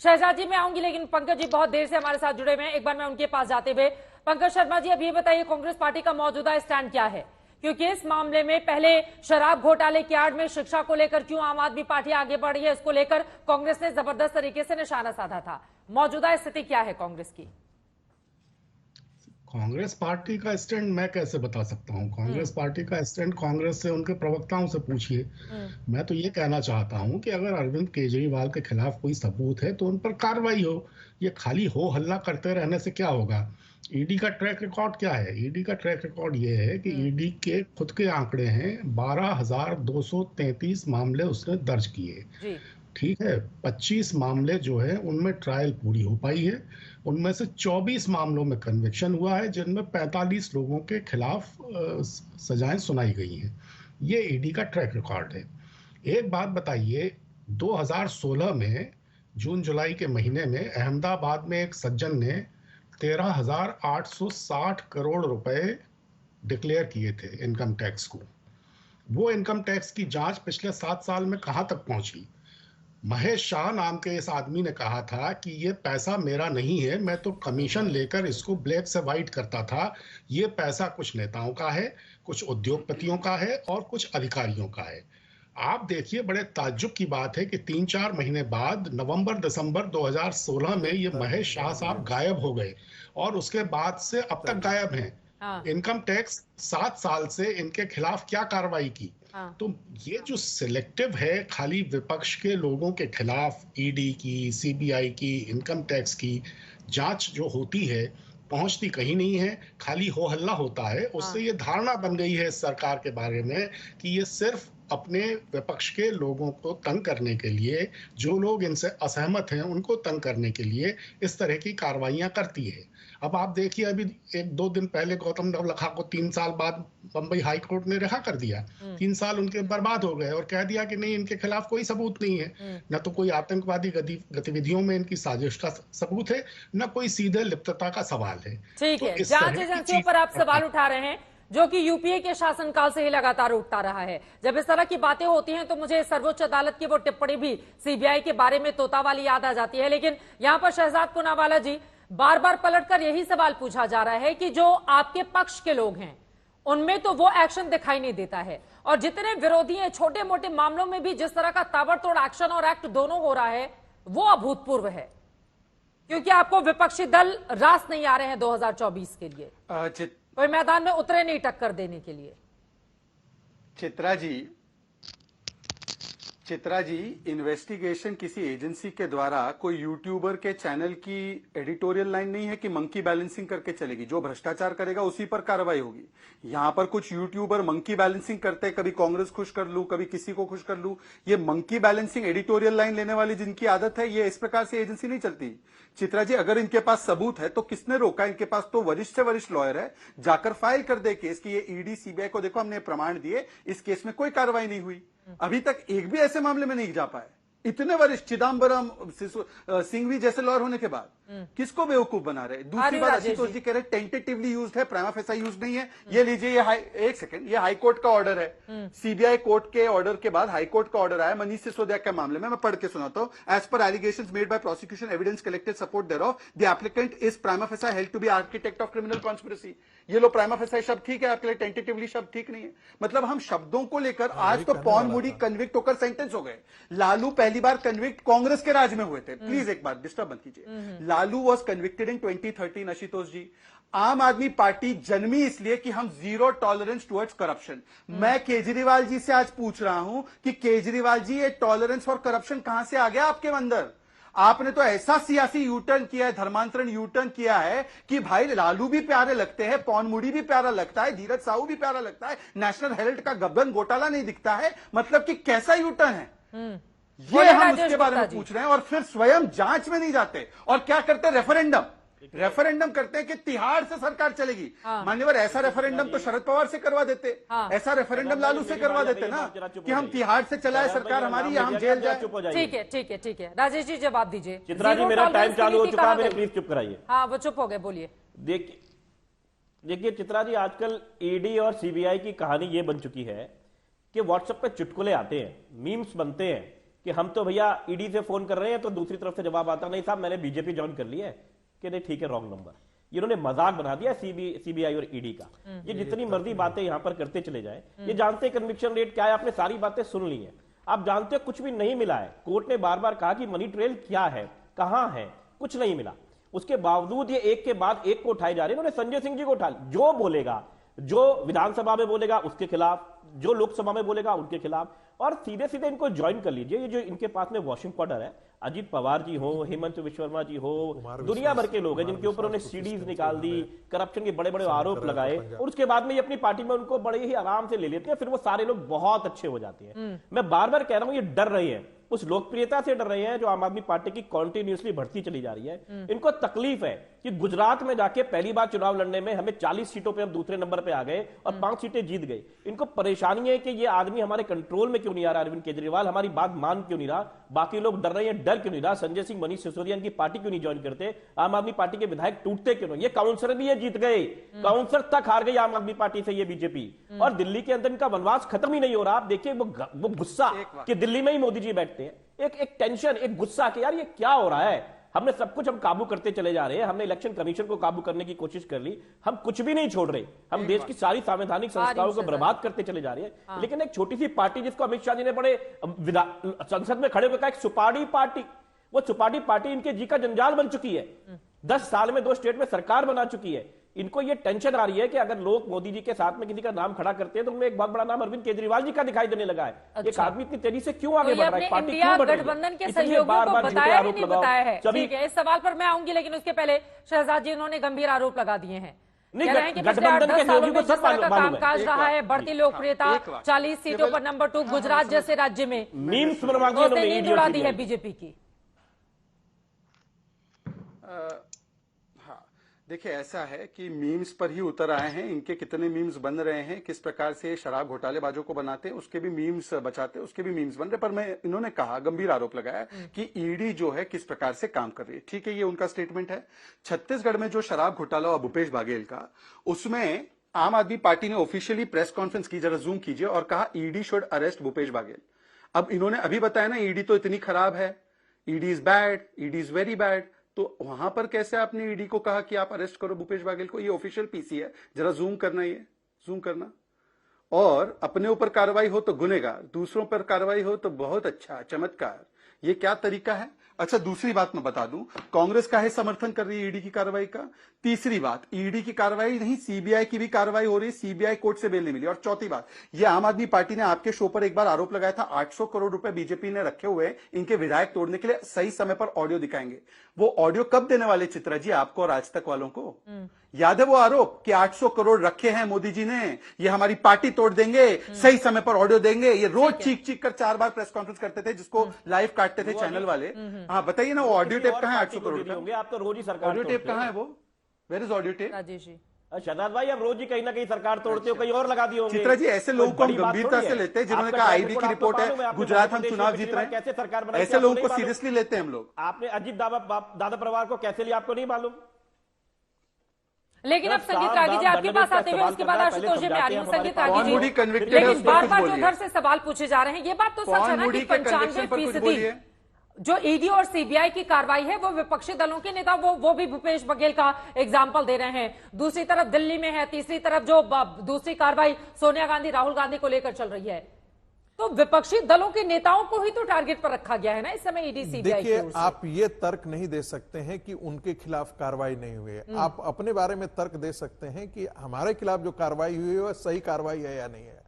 शहजाद जी मैं आऊंगी, लेकिन पंकज जी बहुत देर से हमारे साथ जुड़े हुए हैं, एक बार मैं उनके पास जाते हुए। पंकज शर्मा जी, अब ये बताइए कांग्रेस पार्टी का मौजूदा स्टैंड क्या है, क्योंकि इस मामले में पहले शराब घोटाले की आड़ में शिक्षा को लेकर क्यों आम आदमी पार्टी आगे बढ़ रही है, इसको लेकर कांग्रेस ने जबरदस्त तरीके से निशाना साधा था। मौजूदा स्थिति क्या है कांग्रेस की? कांग्रेस पार्टी का स्टैंड मैं कैसे बता सकता हूँ? कांग्रेस पार्टी का स्टैंड कांग्रेस से उनके प्रवक्ताओं से पूछिए। मैं तो ये कहना चाहता हूँ कि अगर अरविंद केजरीवाल के खिलाफ कोई सबूत है तो उन पर कार्रवाई हो। ये खाली हो हल्ला करते रहने से क्या होगा? ईडी का ट्रैक रिकॉर्ड क्या है? ईडी का ट्रैक रिकॉर्ड ये है कि ईडी के खुद के आंकड़े हैं, 12,233 मामले उसने दर्ज किए। जी। ठीक है, 25 मामले जो है उनमें ट्रायल पूरी हो पाई है। उनमें से 24 मामलों में कन्विक्शन हुआ है, जिनमें 45 लोगों के खिलाफ सजाएं सुनाई गई हैं। ये ईडी का ट्रैक रिकॉर्ड है। एक बात बताइए, 2016 में जून जुलाई के महीने में अहमदाबाद में एक सज्जन ने 13,860 करोड़ रुपए डिक्लेयर किए थे इनकम टैक्स को। वो इनकम टैक्स की जांच पिछले 7 साल में कहां तक पहुंची? महेश शाह नाम के इस आदमी ने कहा था कि ये पैसा मेरा नहीं है, मैं तो कमीशन लेकर इसको ब्लैक से वाइट करता था। ये पैसा कुछ नेताओं का है, कुछ उद्योगपतियों का है और कुछ अधिकारियों का है। आप देखिए, बड़े ताज्जुब की बात है कि 3-4 महीने बाद नवंबर दिसंबर 2016 में ये महेश शाह साहब गायब हो गए और उसके बाद से अब तक गायब हैं। हाँ। इनकम टैक्स 7 साल से इनके खिलाफ क्या कार्रवाई की? हाँ। तो ये जो सिलेक्टिव है, खाली विपक्ष के लोगों के खिलाफ ईडी की, सीबीआई की, इनकम टैक्स की जांच जो होती है, पहुंचती कहीं नहीं है, खाली हो हल्ला होता है। उससे ये धारणा बन गई है इस सरकार के बारे में कि ये सिर्फ अपने विपक्ष के लोगों को तंग करने के लिए, जो लोग इनसे असहमत हैं उनको तंग करने के लिए इस तरह की कार्रवाइयां करती है। अब आप देखिए, अभी 1-2 दिन पहले गौतम नवलखा को 3 साल बाद बंबई हाई कोर्ट ने रिहा कर दिया। 3 साल उनके बर्बाद हो गए और कह दिया कि नहीं, इनके खिलाफ कोई सबूत नहीं है। न तो कोई आतंकवादी गतिविधियों में इनकी साजिश का सबूत है, न कोई सीधे लिप्तता का सवाल है। ठीक तो है, इस जांच तरह की एजेंसियों चीज पर आप सवाल उठा रहे हैं, जो कि यूपीए के शासनकाल से ही लगातार उठता रहा है। जब इस तरह की बातें होती हैं तो मुझे सर्वोच्च अदालत की वो टिप्पणी भी सीबीआई के बारे में तोता वाली याद आ जाती है। लेकिन यहां पर शहजाद पूनावाला जी, बार बार पलटकर यही सवाल पूछा जा रहा है कि जो आपके पक्ष के लोग हैं उनमें तो वो एक्शन दिखाई नहीं देता है, और जितने विरोधी हैं छोटे मोटे मामलों में भी जिस तरह का ताबड़तोड़ एक्शन और एक्ट दोनों हो रहा है वो अभूतपूर्व है, क्योंकि आपको विपक्षी दल रास नहीं आ रहे हैं 2024 के लिए, कोई मैदान में उतरे नहीं टक्कर देने के लिए। चित्रा जी, इन्वेस्टिगेशन किसी एजेंसी के द्वारा कोई यूट्यूबर के चैनल की एडिटोरियल लाइन नहीं है कि मंकी बैलेंसिंग करके चलेगी। जो भ्रष्टाचार करेगा उसी पर कार्रवाई होगी। यहां पर कुछ यूट्यूबर मंकी बैलेंसिंग करते हैं, कभी कांग्रेस खुश कर लूं, कभी किसी को खुश कर लूं। ये मंकी बैलेंसिंग एडिटोरियल लाइन लेने वाली जिनकी आदत है, ये इस प्रकार से एजेंसी नहीं चलती। चित्रा जी, अगर इनके पास सबूत है तो किसने रोका? इनके पास तो वरिष्ठ से वरिष्ठ लॉयर है, जाकर फाइल कर दे केस कि ये ईडी सीबीआई को देखो हमने प्रमाण दिए, इस केस में कोई कार्रवाई नहीं हुई। अभी तक एक भी ऐसे मामले में नहीं जा पाए। इतने वरिष्ठ चिदम्बरम, सिंघवी जैसे लॉयर होने के बाद किसको बेवकूफ बना रहे? दूसरी बात, आशुतोष जी कह रहे टेंटेटिवली यूज्ड है, प्राइमा फेसा यूज नहीं है। ये लीजिए, एक सेकंड, ये हाई कोर्ट का ऑर्डर है। सीबीआई कोर्ट के ऑर्डर के बाद हाई कोर्ट का ऑर्डर आया मनीष सिसोदिया के मामले में। मैं पढ़ के सुनाता हूं। As per allegations made by prosecution, evidence collected support thereof, the applicant is prima facie held to be architect of criminal conspiracy. ये लो, प्राइमा फेसा शब्द ठीक है आपके लिए, टेंटेटिवली शब्द ठीक नहीं है। मतलब हम शब्दों को लेकर आज तो पॉन मूडी कन्विक्ट होकर सेंटेंस हो गए। लालू पहली बार कन्विक्ट कांग्रेस के राज में हुए थे। प्लीज एक बार डिस्टर्ब मत कीजिए। Lalu was convicted in 2013, Ashutosh ji. Aam Aadmi party जन्मी इसलिए कि हम जीरो टॉलरेंस टुवर्ड्स करप्शन। मैं केजरीवाल जी से आज पूछ रहा हूं कि केजरीवाल जी, ये टॉलरेंस फॉर करप्शन कहां से आ गया आपके अंदर? आपने तो ऐसा सियासी यूटर्न किया है, धर्मांतरण यूटर्न किया है कि भाई लालू भी प्यारे लगते हैं, पौन मुड़ी भी प्यारा लगता है, धीरज साहू भी प्यारा लगता है, नेशनल हेराल्ड का गबन घोटाला नहीं दिखता है। मतलब कि कैसा यूटर्न है ये हम उसके बारे में पूछ रहे हैं। और फिर स्वयं जांच में नहीं जाते और क्या करते हैं? रेफरेंडम करते हैं कि तिहाड़ से सरकार चलेगी। मान्यवर, ऐसा रेफरेंडम तो शरद पवार से करवा देते, ऐसा रेफरेंडम लालू से करवा देते ना कि हम तिहाड़ से चलाए सरकार हमारी या हम जेल जाए। ठीक है राजेश जी, जवाब दीजिए। चित्रा जी, मेरा टाइम चालू हो चुका है, मेरे प्लीज चुप कराइए। हाँ, वो चुप हो गए, बोलिए। देखिए चित्रा जी, आजकल ईडी और सीबीआई की कहानी ये बन चुकी है कि व्हाट्सएप पे चुटकुले आते हैं, मीम्स बनते हैं कि हम तो भैया ईडी से फोन कर रहे हैं, तो दूसरी तरफ से जवाब आता नहीं साहब मैंने बीजेपी ज्वाइन कर लिया है, कि नहीं ठीक है रॉन्ग नंबर। इन्होंने मजाक बना दिया सीबीआई और ईडी का। ये जितनी मर्जी बातें यहां पर करते चले जाए, ये जानते कन्विक्शन रेट क्या है, आपने सारी बातें सुन ली है, आप जानते हो कुछ भी नहीं मिला है। कोर्ट ने बार बार कहा कि मनी ट्रेल क्या है, कहां है, कुछ नहीं मिला। उसके बावजूद ये एक के बाद एक को उठाए जा रहे हैं। इन्होंने संजय सिंह जी को उठा, जो बोलेगा, जो विधानसभा में बोलेगा उसके खिलाफ, जो लोकसभा में बोलेगा उनके खिलाफ, और सीधे सीधे इनको ज्वाइन कर लीजिए। ये जो इनके पास में वॉशिंग पाउडर है, अजीत पवार जी हो, हेमंत विश्वकर्मा जी हो, दुनिया भर के लोग हैं जिनके ऊपर उन्होंने सीडीज निकाल दी, करप्शन के बड़े बड़े आरोप लगाए, और उसके बाद में ये अपनी पार्टी में उनको बड़े ही आराम से ले लेते हैं, फिर वो सारे लोग बहुत अच्छे हो जाते हैं। मैं बार बार कह रहा हूं ये डर रहे हैं, उस लोकप्रियता से डर रहे हैं जो आम आदमी पार्टी की कॉन्टिन्यूसली बढ़ती चली जा रही है। इनको तकलीफ है कि गुजरात में जाके पहली बार चुनाव लड़ने में हमें 40 सीटों पे हम दूसरे नंबर पे आ गए और 5 सीटें जीत गए। इनको परेशानी है कि ये आदमी हमारे कंट्रोल में क्यों नहीं आ रहा, अरविंद केजरीवाल हमारी बात मान क्यों नहीं रहा, बाकी लोग डर रहे हैं, डर क्यों नहीं रहा, संजय सिंह मनीष सिसोदिया की पार्टी क्यों नहीं ज्वाइन करते, आम आदमी पार्टी के विधायक टूटते क्यों नहीं। ये काउंसलर भी ये जीत गए, काउंसलर तक हार गई आम आदमी पार्टी से ये बीजेपी, और दिल्ली के अंदर इनका वनवास खत्म ही नहीं हो रहा। आप देखिए वो गुस्सा कि दिल्ली में ही मोदी जी बैठते हैं, एक टेंशन, एक गुस्सा कि यार ये क्या हो रहा है, हमने सब कुछ हम काबू करते चले जा रहे हैं, हमने इलेक्शन कमीशन को काबू करने की कोशिश कर ली, हम कुछ भी नहीं छोड़ रहे, हम देश की सारी संवैधानिक संस्थाओं को बर्बाद करते चले जा रहे हैं। लेकिन एक छोटी सी पार्टी जिसको अमित शाह जी ने बड़े संसद में खड़े होकर कहा, एक सुपारी पार्टी, वो सुपारी पार्टी इनके जी का जंजाल बन चुकी है, 10 साल में 2 स्टेट में सरकार बना चुकी है। इनको ये टेंशन आ रही है कि अगर लोग मोदी जी के साथ में किसी का नाम खड़ा करते हैं तो उनमें एक बहुत बड़ा नाम अरविंद केजरीवाल जी का दिखाई देने लगा है। अच्छा। एक आदमी इतनी तेजी से क्यों आगे बढ़ रहा है, पार्टी इंडिया क्यों बढ़ रही है, गठबंधन के इसलिए सहयोगियों बार को बार बताया ही आरोप नहीं लगाओ। बताया है। सभी ठीक है, इस सवाल पर मैं आऊंगी, लेकिन उसके पहले शहजाद जी उन्होंने गंभीर आरोप लगा दिए हैं। नहीं, कह रहे हैं कि पिछले गठबंधन 8-10 के सालों सहयोगी में को जिस सब तरह का मालूम है। कामकाज रहा है, बढ़ती लोकप्रियता, एक बात। 40 सीटों पर नंबर 2 गुजरात जैसे राज्य में मीम्स बनवा दिए उसने उन्होंने नींद ईडी और उड़ा दी है सीबीआई। बीजेपी की। देखिए ऐसा है कि मीम्स पर ही उतर आए हैं, इनके कितने मीम्स बन रहे हैं, किस प्रकार से शराब घोटालेबाजों को बनाते हैं, उसके भी मीम्स बचाते हैं, उसके भी मीम्स बन रहे। पर मैं इन्होंने कहा, गंभीर आरोप लगाया कि ईडी जो है किस प्रकार से काम कर रही है। ठीक है, ये उनका स्टेटमेंट है। छत्तीसगढ़ में जो शराब घोटाला हुआ भूपेश बघेल का, उसमें आम आदमी पार्टी ने ऑफिशियली प्रेस कॉन्फ्रेंस की, जरा जूम कीजिए, और कहा ED should arrest Bhupesh Baghel. अब इन्होंने अभी बताया ना ईडी तो इतनी खराब है, ED is bad, ED is very bad, तो वहां पर कैसे आपने ईडी को कहा कि आप अरेस्ट करो भूपेश बघेल को? ये ऑफिशियल पीसी है, जरा जूम करना, ये जूम करना। और अपने ऊपर कार्रवाई हो तो गुनेगार, दूसरों पर कार्रवाई हो तो बहुत अच्छा, चमत्कार। ये क्या तरीका है? अच्छा, दूसरी बात मैं बता दूं, कांग्रेस का है समर्थन कर रही है ईडी की कार्रवाई का। तीसरी बात, ईडी की कार्रवाई नहीं, सीबीआई की भी कार्रवाई हो रही है, सीबीआई कोर्ट से बेल नहीं मिली। और चौथी बात, ये आम आदमी पार्टी ने आपके शो पर एक बार आरोप लगाया था 800 करोड़ रुपए बीजेपी ने रखे हुए इनके विधायक तोड़ने के लिए, सही समय पर ऑडियो दिखाएंगे। वो ऑडियो कब देने वाले चित्रा जी, आपको और आज तक वालों को? याद है वो आरोप कि 800 करोड़ रखे हैं मोदी जी ने, ये हमारी पार्टी तोड़ देंगे, सही समय पर ऑडियो देंगे। ये रोज चीख चीख कर 4 बार प्रेस कॉन्फ्रेंस करते थे, जिसको लाइव काटते थे चैनल वाले। हाँ बताइए ना, वो ऑडियो टेप कहाँ है 800 करोड़ का? आप तो रोज ही सरकार ऑडियो टेप कहाँ है वो? Where is audio tape? Rajesh ji, Shahzad भाई, आप रोज ही कहीं ना कहीं सरकार तोड़ते हो, कहीं और लगा दिए होंगे। चित्रा जी, ऐसे लोगों को हम गंभीरता से लेते हैं जिन्होंने कहा आईबी की रिपोर्ट है, गुजरात हम चुनाव जीत रहे हैं, कैसे सरकार बनाई, ऐसे लोगों को सीरियसली लेते हैं हम लोग। आपने अजीत दादा परिवार को कैसे लिया, आपको नहीं मालूम? लेकिन अब संगीत रागी जी आपके पास आते हुए, उसके बाद आशुतोष जी में आ रही हूँ। संगीत रागी जी, लेकिन बार बार जो उधर से सवाल पूछे जा रहे हैं, ये बात तो सच है ना कि 95% जो ईडी और सीबीआई की कार्रवाई है वो विपक्षी दलों के नेता वो भी भूपेश बघेल का एग्जाम्पल दे रहे हैं। दूसरी तरफ दिल्ली में है, तीसरी तरफ जो दूसरी कार्रवाई सोनिया गांधी राहुल गांधी को लेकर चल रही है, तो विपक्षी दलों के नेताओं को ही तो टारगेट पर रखा गया है ना इस समय ईडी सीबीआई। देखिए, आप ये तर्क नहीं दे सकते हैं कि उनके खिलाफ कार्रवाई नहीं हुई है। आप अपने बारे में तर्क दे सकते हैं कि हमारे खिलाफ जो कार्रवाई हुई है वह सही कार्रवाई है या नहीं है।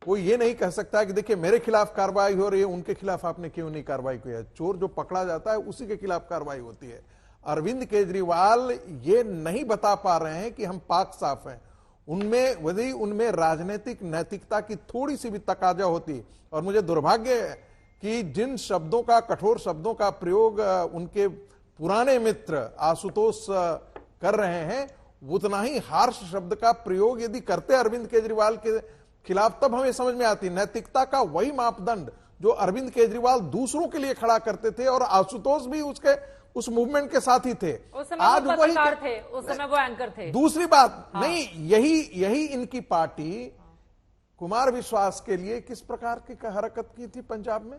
कोई ये नहीं कह सकता कि देखिए मेरे खिलाफ कार्रवाई हो रही है, उनके खिलाफ आपने क्यों नहीं कार्रवाई की है। चोर जो पकड़ा जाता है उसी के खिलाफ कार्रवाई होती है। अरविंद केजरीवाल ये नहीं बता पा रहे हैं कि हम पाक साफ हैं। उनमें यदि उनमें राजनीतिक नैतिकता की थोड़ी सी भी तकाजा होती, और मुझे दुर्भाग्य है कि जिन शब्दों का, कठोर शब्दों का प्रयोग उनके पुराने मित्र आशुतोष कर रहे हैं, उतना ही हार्श शब्द का प्रयोग यदि करते अरविंद केजरीवाल के खिलाफ, तब हमें समझ में आती नैतिकता का वही मापदंड जो अरविंद केजरीवाल दूसरों के लिए खड़ा करते थे, और आशुतोष भी उस मूवमेंट के साथ ही थे। उस समय आज वो पत्रकार थे, उस समय वो एंकर थे। दूसरी बात, नहीं, यही इनकी पार्टी कुमार विश्वास के लिए किस प्रकार की हरकत की थी पंजाब में?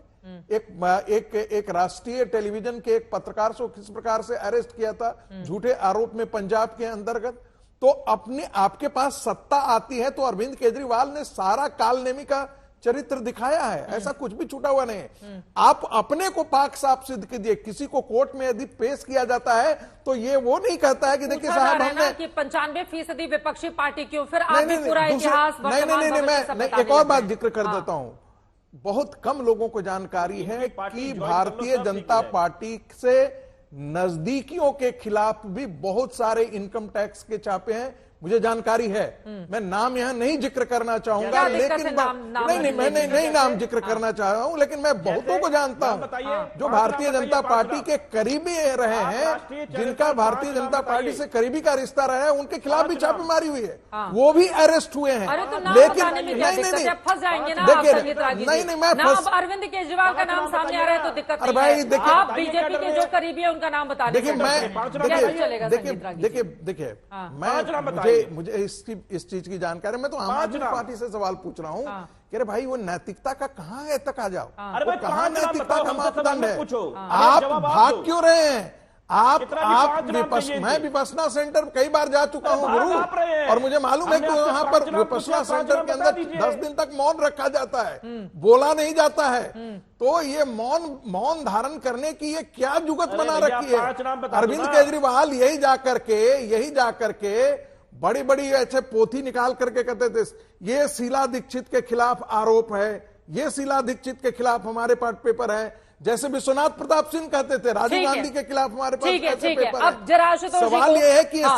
एक राष्ट्रीय टेलीविजन के एक पत्रकार को किस प्रकार से अरेस्ट किया था झूठे आरोप में पंजाब के अंतर्गत? तो अपने आपके पास सत्ता आती है तो अरविंद केजरीवाल ने सारा कालनेमी का चरित्र दिखाया है, ऐसा कुछ भी छूटा हुआ नहीं है। आप अपने को पाक साफ सिद्ध कीजिए। किसी को कोर्ट में यदि पेश किया जाता है तो ये वो नहीं कहता है कि देखिए साहब हमने कि 95% विपक्षी पार्टी क्यों, फिर आप भी पूरा इतिहास नहीं, मैं एक और बात जिक्र कर देता हूं। बहुत कम लोगों को जानकारी है कि भारतीय जनता पार्टी से नजदीकियों के खिलाफ भी बहुत सारे इनकम टैक्स के छापे हैं, मुझे जानकारी है। मैं नाम यहां नहीं जिक्र करना चाहूंगा, लेकिन मैं नहीं नाम जिक्र करना चाह रहा हूं, लेकिन मैं बहुतों को जानता हूं जो भारतीय जनता पार्टी के करीबी रहे हैं, जिनका भारतीय जनता पार्टी से करीबी का रिश्ता रहा है, उनके खिलाफ भी छापेमारी हुई है, वो भी अरेस्ट हुए हैं। लेकिन नहीं, मैं अरविंद केजरीवाल का नाम सामने आ रहा है तो दिक्कत नहीं है। आप बीजेपी के जो करीबी है उनका नाम बता देखिए मैं मुझे इस चीज की जानकारी, मैं तो आम आदमी पार्टी से सवाल पूछ रहा हूँ कि अरे भाई वो नैतिकता का कहाँ है तक आ जाओ, कहाँ नैतिकता का मापदंड है? आप भाग क्यों रहे हैं? मैं विपश्यना सेंटर कई बार जा चुका हूं गुरु, और मुझे मालूम है कि वहां पर विपश्यना सेंटर के अंदर 10 दिन तक मौन रखा जाता है, बोला नहीं जाता है। तो ये मौन धारण करने की ये क्या जुगत बना रखी है? अरविंद केजरीवाल यही जाकर के बड़ी बड़ी ऐसे पोथी निकाल करके कहते थे ये शीला दीक्षित के खिलाफ आरोप है, ये शीला दीक्षित के खिलाफ हमारे पास पेपर है, जैसे विश्वनाथ प्रताप सिंह कहते थे राजीव गांधी के खिलाफ हमारे पास ऐसे पेपर है। अब जरा सवाल ये है कि ये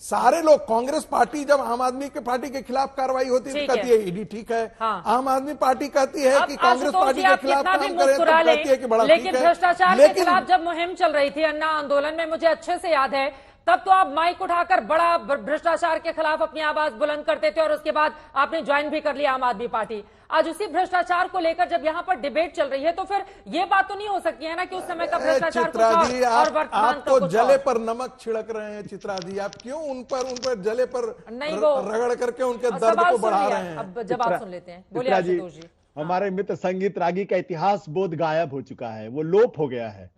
सारे लोग कांग्रेस पार्टी जब आम आदमी के पार्टी के खिलाफ कार्रवाई होती है तो कहती है ईडी ठीक है, आम आदमी पार्टी कहती है कि कांग्रेस पार्टी के खिलाफ काम करें तो कहती है कि बड़ा ठीक है। लेकिन भ्रष्टाचार के खिलाफ जब मुहिम चल रही थी अन्ना आंदोलन में, मुझे अच्छे से याद है, तब तो आप माइक उठाकर बड़ा भ्रष्टाचार के खिलाफ अपनी आवाज बुलंद करते थे और उसके बाद आपने ज्वाइन भी कर लिया आम आदमी पार्टी। आज उसी भ्रष्टाचार को लेकर जब यहाँ पर डिबेट चल रही है तो फिर ये बात तो नहीं हो सकती है ना कि उस समय का भ्रष्टाचार चित्रा जी, आप तो जले पर नमक छिड़क रहे हैं। चित्रा जी, आप क्यों उन पर जले पर रगड़ करके उनके दर्द को बढ़ा रहे हैं? अब जवाब सुन लेते हैं। बोलिए आशुतोष जी। हमारे मित्र संगीत रागी का इतिहास बोध गायब हो चुका है, वो लोप हो गया है।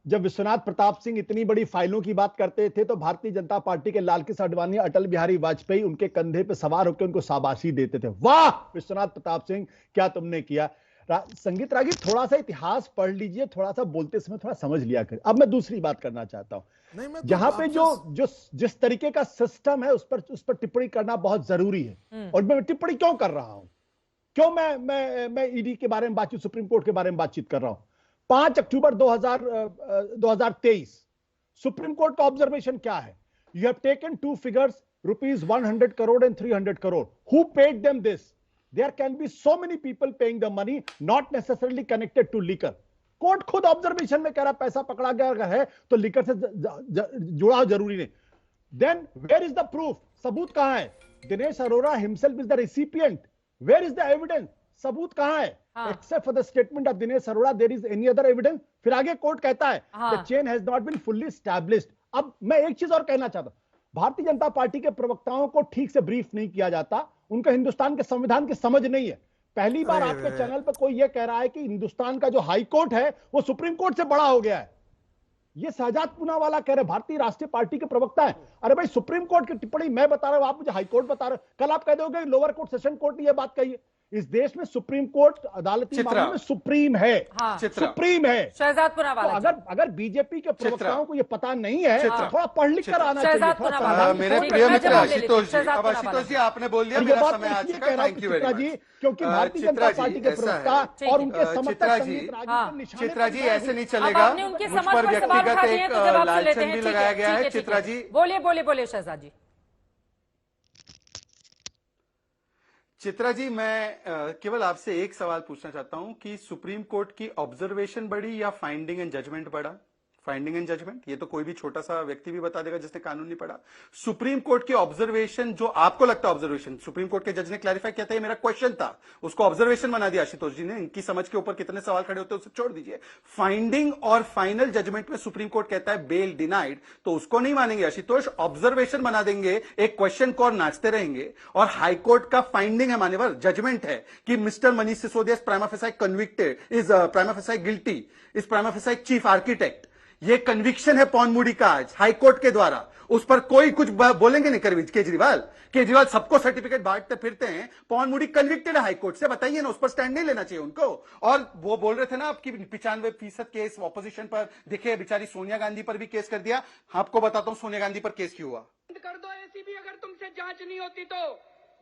जब विश्वनाथ प्रताप सिंह इतनी बड़ी फाइलों की बात करते थे तो भारतीय जनता पार्टी के लालकृष्ण आडवाणी, अटल बिहारी वाजपेयी उनके कंधे पे सवार होकर उनको शाबाशी देते थे, वाह विश्वनाथ प्रताप सिंह क्या तुमने किया। संगीत रागी, थोड़ा सा इतिहास पढ़ लीजिए, थोड़ा सा बोलते समय थोड़ा समझ लिया करें। अब मैं दूसरी बात करना चाहता हूं, जहां पे जिस तरीके का सिस्टम है उस पर टिप्पणी करना बहुत जरूरी है। और मैं टिप्पणी क्यों कर रहा हूं, क्यों मैं ईडी के बारे में बातचीत, सुप्रीम कोर्ट के बारे में बातचीत कर रहा हूं? 5 अक्टूबर 2023 सुप्रीम कोर्ट का ऑब्जर्वेशन क्या है? You have taken two figures, ₹100 crore and 300 crore. Who paid them this? There can be so many people paying the money, not necessarily connected to liquor. Court खुद ऑब्जर्वेशन में कह रहा पैसा पकड़ा गया है तो लिकर से जुड़ा जरूरी नहीं। Then where is the proof? सबूत कहां है? Dinesh Arora himself is the recipient. Where is the evidence? सबूत कहां है? Except for the statement of Dinesh Arora, there is any other evidence? फिर आगे कोर्ट कहता है the chain has not been fully established. अब मैं एक चीज और कहना चाहता हूं, भारतीय जनता पार्टी के प्रवक्ताओं को ठीक से ब्रीफ नहीं किया जाता, उनका हिंदुस्तान के संविधान की समझ नहीं है। पहली बार आपके चैनल पर कोई यह कह रहा है कि हिंदुस्तान का जो हाई कोर्ट है वो सुप्रीम कोर्ट से बड़ा हो गया है। ये शहजाद पूनावाला कह रहे भारतीय राष्ट्रीय पार्टी के प्रवक्ता है। अरे भाई, सुप्रीम कोर्ट की टिप्पणी मैं बता रहा हूं, आप मुझे हाई कोर्ट बता रहे हो। कल आप कह दोगे लोअर कोर्ट, सेशन कोर्ट ने यह बात कही है। इस देश में सुप्रीम कोर्ट अदालती मामलों में सुप्रीम है, सुप्रीम है। शहजाद पूनावाला, तो अगर बीजेपी के प्रवक्ताओं को ये पता नहीं है, थोड़ा पढ़ लिख कर आना चाहिए। मेरे प्रिय मित्र आशुतोष जी, अब आशुतोष जी आपने बोल दिया, मेरा समय आ चुका है। Thank you very much. क्योंकि भारतीय जनता पार्टी के प्रवक्ता और उनके समर्थक चित्रा जी ऐसे नहीं चलेगा, मुझ पर व्यक्तिगत एक लालचन भी लगाया गया है। चित्रा जी बोलिए शहजाद जी। चित्रा जी, मैं केवल आपसे एक सवाल पूछना चाहता हूं कि सुप्रीम कोर्ट की ऑब्जर्वेशन बढ़ी या फाइंडिंग एंड जजमेंट बढ़ा? फाइंडिंग एंड जजमेंट, ये तो कोई भी छोटा सा व्यक्ति भी बता देगा जिसने कानून नहीं पढ़ा। सुप्रीम कोर्ट के ऑब्जर्वेशन, जो आपको लगता है ऑब्जर्वेशन, सुप्रीम कोर्ट के जज ने क्लैरिफाई किया था, ये मेरा क्वेश्चन था, उसको ऑब्जर्वेशन बना दिया आशुतोष जी ने। इनकी समझ के ऊपर कितने सवाल खड़े होते हैं उसे छोड़ दीजिए। फाइंडिंग और फाइनल जजमेंट में सुप्रीम कोर्ट कहता है बेल डिनाइड, तो उसको नहीं मानेंगे आशुतोष, ऑब्जर्वेशन बना देंगे, एक क्वेश्चन को और नाचते रहेंगे। और हाईकोर्ट का फाइंडिंग है मान्यवर, जजमेंट है कि mister Manish Sisodia is prima facie convicted, is prima facie guilty, is prima facie chief architect. ये कन्विक्शन है पॉनमुडी का आज हाईकोर्ट के द्वारा, उस पर कोई कुछ बोलेंगे नहीं केजरीवाल सबको सर्टिफिकेट बांटते फिरते हैं, पॉनमुडी कन्विक्टेड है हाईकोर्ट से, बताइए ना, उस पर स्टैंड नहीं लेना चाहिए उनको। और वो बोल रहे थे ना आपकी 95% केस ऑपोजिशन पर, देखिए बेचारी सोनिया गांधी पर भी केस कर दिया। आपको बताता हूं सोनिया गांधी पर केस क्यों हुआ। कर दो एसीबी, अगर तुमसे जांच नहीं होती तो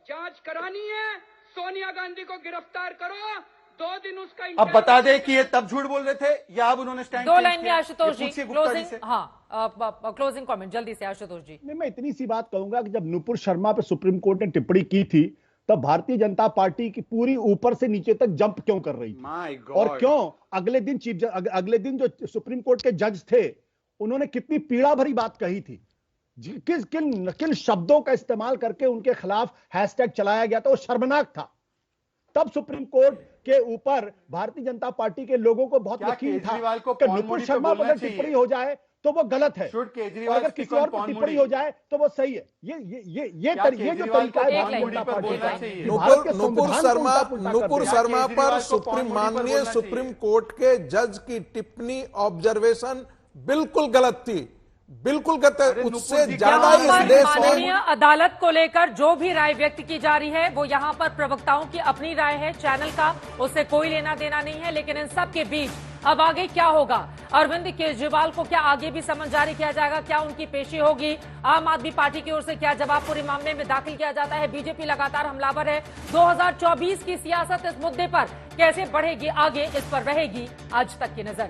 जांच करानी है, सोनिया गांधी को गिरफ्तार करो, 2 दिन उसका। अब बता दे कि ये तब झूठ बोल रहे थे या अब उन्होंने स्टैंड 2 लाइन में आशुतोष जी क्लोजिंग, हाँ क्लोजिंग कमेंट जल्दी से आशुतोष जी। नहीं, मैं इतनी सी बात कहूंगा कि जब नुपुर शर्मा पे सुप्रीम कोर्ट ने टिप्पणी की थी, तब भारतीय जनता पार्टी की पूरी ऊपर से नीचे तक जंप क्यों कर रही थी, और क्यों अगले दिन जो सुप्रीम कोर्ट के जज थे उन्होंने कितनी पीड़ा भरी बात कही थी, किन शब्दों का इस्तेमाल करके उनके खिलाफ हैशटैग चलाया गया था, वो शर्मनाक था। तब सुप्रीम कोर्ट के ऊपर भारतीय जनता पार्टी के लोगों को बहुत यकीन था कि नुपुर शर्मा पर अगर टिप्पणी हो जाए तो वो गलत है, और अगर किसी और पर टिप्पणी हो जाए तो वो सही है। ये जो तरीका है भारतीय जनता पार्टी का, नुपुर शर्मा पर माननीय सुप्रीम कोर्ट के जज की टिप्पणी ऑब्जर्वेशन बिल्कुल गलत थी, बिल्कुल गलत। उससे ज्यादा इस देश माननीय अदालत को लेकर जो भी राय व्यक्त की जा रही है वो यहाँ पर प्रवक्ताओं की अपनी राय है, चैनल का उससे कोई लेना देना नहीं है। लेकिन इन सब के बीच अब आगे क्या होगा, अरविंद केजरीवाल को क्या आगे भी समन जारी किया जाएगा, क्या उनकी पेशी होगी, आम आदमी पार्टी की ओर से क्या जवाब पूरे मामले में दाखिल किया जाता है। बीजेपी लगातार हमलावर है। 2024 की सियासत इस मुद्दे पर कैसे बढ़ेगी आगे, इस पर रहेगी आज तक की नजर।